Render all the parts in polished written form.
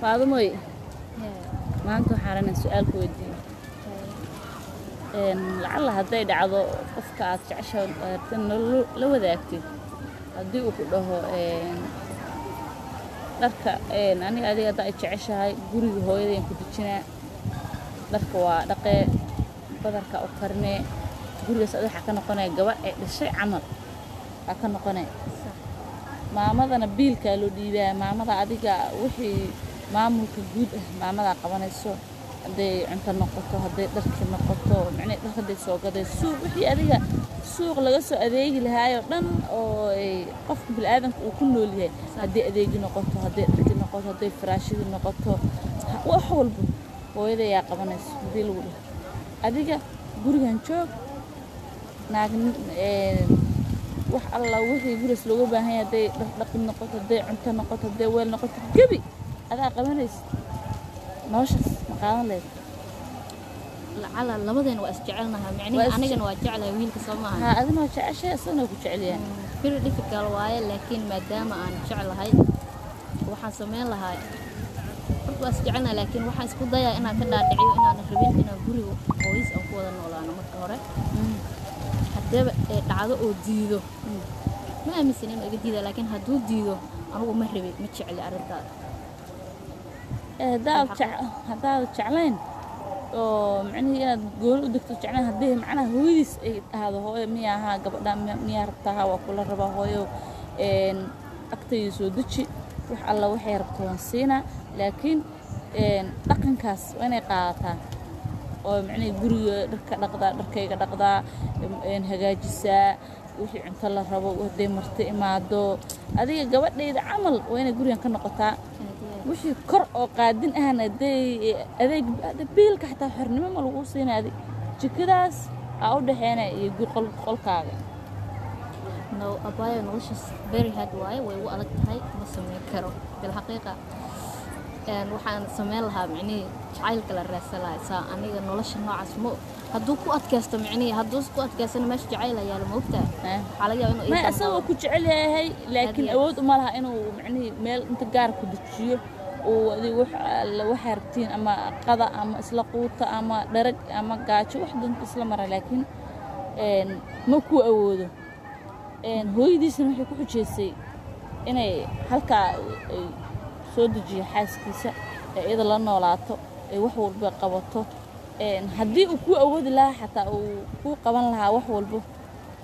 فاضموي ما أنتو حارنا سؤال كودي لعل هذا يدعو قفكات عشان لو ذاكتي هدي وكله dharka aniga adiga ay jeceshahay guriga hooyadeen ku dejinaa dharka waa dhaqee badarka u karnee guriga waxa ka noqonay gabadh ay dhashay camal ka noqonay maamadana biilka loo dhiibaa maamada adiga wixii maamulka guud ah maamada qabanayso haday cunto noqoto haday dharka noqoto macnaa dharka soo gaday suuq wixii adiga suuq laga soo adeegi lahaayo dhan oo qof bilaadanka uu ku nool yahay haday adeegi noqoto haday dharka noqoto haday faraashidi noqoto wax walba hooyada yaa qabanayso hadii lagu dhaho adiga gurigan joog naagin wax alla wixii guriga looga baahan yahay haday dhaq noqoto haday cunto noqoto haday weel noqoto gabi adaa qabanayso nooshas maqaan leed lacala labadeen waa isjecelnahay macnaheedu anigana waa jecelahay wiilka Soomaaliya ha adina waa jeceshay asana ku jeceliyaa bir difficult waaye laakiin maadaama aan jecelahay waxaan sameyn lahaa waa isjecelnahay laakiin waxaan isku dayaa inaan ka dhaadhiciyo inaan rabin inaan guriga hooyis aan ku wada noolaano marka hore hadaba dhacdo oo diido ma aaminsan inuu iga diido laakiin hadduu diido anigu ma rabin ma jeceli arrintaas هذا جعلين oo macnaheedu inaad gool u degto jeclaan hadii macnaha hooyadiis ay ahado hooyo miyaha gabadha miyaa rabtaa waa kula rabaa hooyo agtayda soo deji wax alla waxay rabtaan siina laakiin dhaqankaas waa inay qaadataan oo macnaheedu guriga dharka dhaqdaa dharkayga dhaqdaa hagaajisaa wixii cunto la rabo haday marti imaado adiga gabadhayda camal waa inay gurigan ka noqotaa wixii kor oo qaadin ahna adeeg biilka xataa xornimo ma lagu siinaaday jikadaas u dhaxeynaa iyo qolkaaga no abaya noloshaas very hard way u adag tahay ma sameyn karo bil xaqiiqa waxaan sameyn lahaa macnii jacaylka la raasalaay saa aniga nolosha noocaas ma hadduu ku adkaysto macnii hadduu ku adkaysana meesha jacayl ayaa la moogtaa waxa laga yaabaa inuu ma asagoo ku jecel yahay laakiin awood uma laha inuu macnii meel inta gaar ku dejiyo oo waxa rabtiin ama qada ama isla quuta ama dharag ama gaajo wax danta isla mara laakiin ma ku awoodo hooyadiisna waxay ku xujeysay inay halka soo dejiyo xaaskiisa iyada la noolaato ay wax walba qabato haddii uu ku awoodi lahaa xataa uu ku qaban lahaa wax walba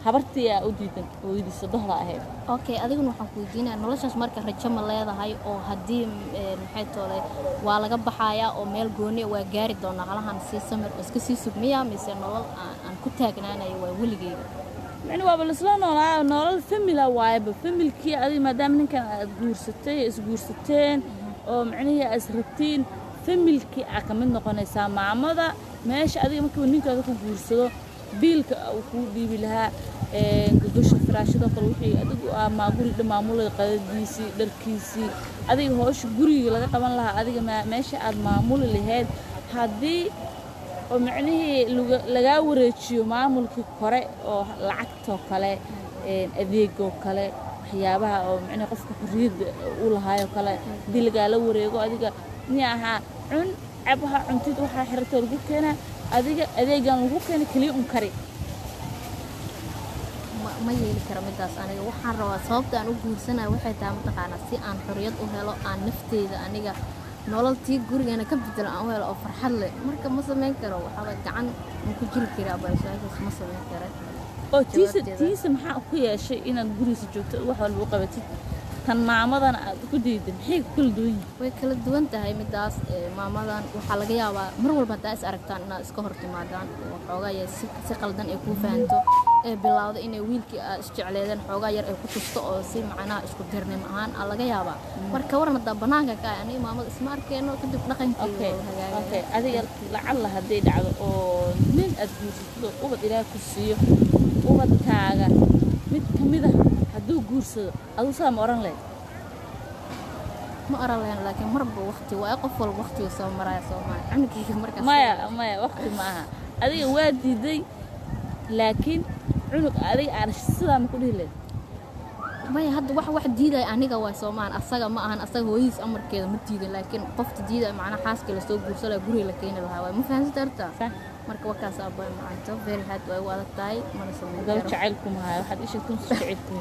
habartii u diidan hooyadiisa dohda ahayd okay adiguna waxaan ku weydiinaa noloshaas marka rajo ma leedahay oo haddii maxay toolay waa laga baxayaa oo meel gooni waa gaari doonaa halahan si samir iska sii sugmiyaa mise nolol aan ku taagnaanayo waa weligeyga يعني وابلسلان ولا نورال فاميلا وايب فاميلكي أدي مدام نكان جورستي إسجورستين أو معنيه أسرتين فاميلكي أكمل نقنيسا مع ماذا ماشي أدي ممكن نيجي أديكم جورسلو بيلك أو كودي بلها قدوش فراشة طلوحي أدي ما أقول ده معمول قديسي دركيسي أدي هوش جوري لقى كمان لها أدي ما ماشي أد معمول اللي هاد هدي ومعنيه لقى وريتشيو معمول كقرأ أو لعكته كله أذيقه كله حيابها أو معنيه قفك فريد أولها يكله دي لقى لوريقه أديك نياها عن عبها عن تدوها حرته الجوكنا أديك الجوكنا كليهم كري ما يلي كرامتاس أنا وحنا روا صابت أنا وجود سنة واحد عم تقعنا سي عن حرية وهلا عن نفتي إذا أنا nololtii gurigeena ka bedel aan weel oo farxad leh marka ma sameyn karo waxa gacan ku jiri kara baashaas ma sameyn karo oo tiisa maxaa ku yeeshay inaad guriga joogto wax walba u qabatid tan maamadan aad ku diiday maxay kala duwan way kala duwan tahay midaas maamadan waxa laga yaabaa mar walba taas aragtaan inaad iska hortimaadaan oo xoogaa si qaldan ay ku fahanto bilawda inay wiilkii isjecleedeen xoogaa yar ay ku tusto oo si macnaha isku dirnimo ahaan laga yaabaa marka warnada banaanka ka ani maamada isma arkeeno kadib dhaqankeeda okay adiga lacalla haday dhacdo oo nin aad guursato ubad ilaahay ku siiyo ubadkaaga mid kamid ah hadduu guursado aduu saa ma oran leed ma oran leed laakiin marba waqti waa qof walba waqtiga soo maraya Soomaaliya cunugeyga markaas maya waqti ma aha adiga waa diiday laakiin cunug adiga aan sidaa ma ku dhihi leed maya hadda wax diiday aniga waa Soomaan asaga ma ahan asaga hooyis amarkeeda ma diidan laakiin qofta diiday macna xaaska la soo guursaday guriga la keenay lahaa way ma fahansantaa صح marka wakaas aabay maanta very hard way wada tahay mana sameeyo قال جعلكم هاي واحد إيش يكون جعلكم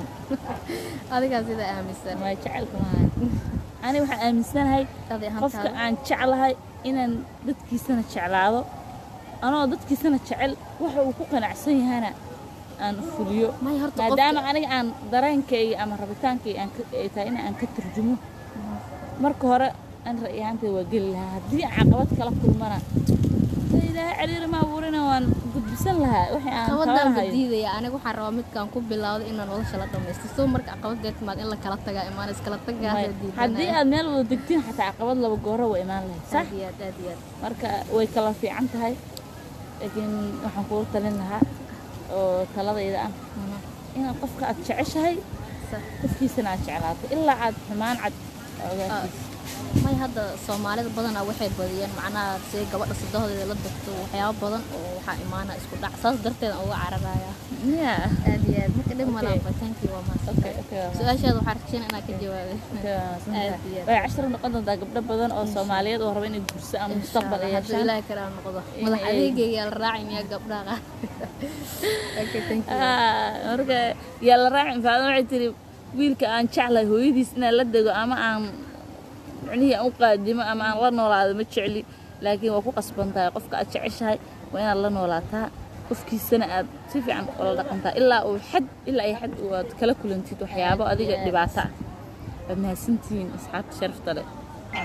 adiga sida aaminsan ما جعلكم هاي أنا واحد آمنسان هاي adi قفك ahaan عن جعل هاي إن ضدك سنة جعلاده أنا ضدك سنة جعل واحد وكوكنا عسي هنا أن فليو may horta ما دام أنا عن درينكي أما ربيتانكي أن تاينا أن كترجمه مركو هرا أن رأيها أنت وقل لها هدي عقبات كلا كل مرة إذا عرير ما ورنا وان قد بسن لها وحي أن qabadan diidaya aniga waxaan rabaa midkaan ku bilowday inaan nolosha la dhameysto soo marka caqabad maad in la kala tagaa imaan iskala tagaa diidan haddii aad meel wada degtiin xataa caqabad laba gooro way imaan lahayd sax aad marka way kala fiican tahay laakiin waxaan kugu talin lahaa oo taladayda ah inaad qofka aad jeceshahay qofkiisana aad jeclaato ilaa aad xumaan cad ogaatid may hadda Soomaalida badanaa waxay badiyaan macnaha si gabadha sadahooda la dagto waxyaabo badan oo waxa imaana isku dhac saas darteed uga cararaya aad marka dhib malaha thank you waa maasoo su'aashaada waxaan rajaynayaa inaad ka jawaabto way 10 noqon doontaa gabdho badan oo Soomaaliyeed oo raba inay guurso ama mustaqbal ay yeeshaan ilaahay kara noqdo madax adeegayga la raacin gabdhaha okay thank you marka yaa la raacin faado waxay tiri wiilka aan jeclahay hooyadiis inaan la dego ama aan macnihi aan u qaadimo ama aan la noolaado ma jecli laakiin waa ku qasbantahay qofka aad jeceshahay waa inaad la noolaataa qofkiisana aad si fiican ula dhaqantaa ilaa ay xad aad kala kulantid waxyaabo adiga dhibaato ah. Mahadsantihiin asxaabta sharafta leh.